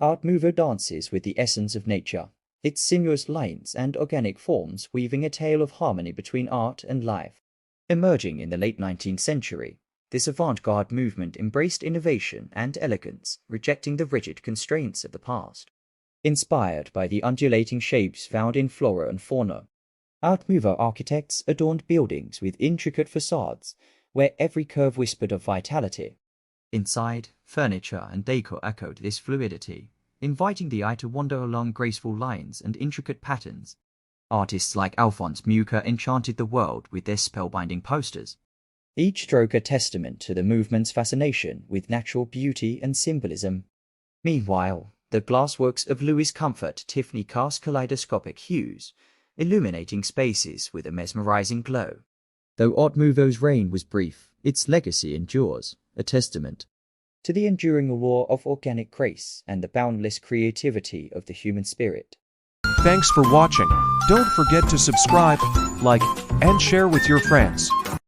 Art Nouveau dances with the essence of nature, its sinuous lines and organic forms weaving a tale of harmony between art and life. Emerging in the late 19th century, this avant-garde movement embraced innovation and elegance, rejecting the rigid constraints of the past. Inspired by the undulating shapes found in flora and fauna, Art Nouveau architects adorned buildings with intricate facades where every curve whispered of vitality. Inside, furniture and decor echoed this fluidity, inviting the eye to wander along graceful lines and intricate patterns. Artists like Alphonse Mucha enchanted the world with their spellbinding posters, each stroke a testament to the movement's fascination with natural beauty and symbolism. Meanwhile, the glassworks of Louis Comfort Tiffany cast kaleidoscopic hues, illuminating spaces with a mesmerizing glow. Though Art Nouveau's reign was brief, its legacy endures, a testament to the enduring allure of organic grace and the boundless creativity of the human spirit. Thanks for watching. Don't forget to subscribe, like, and share with your friends.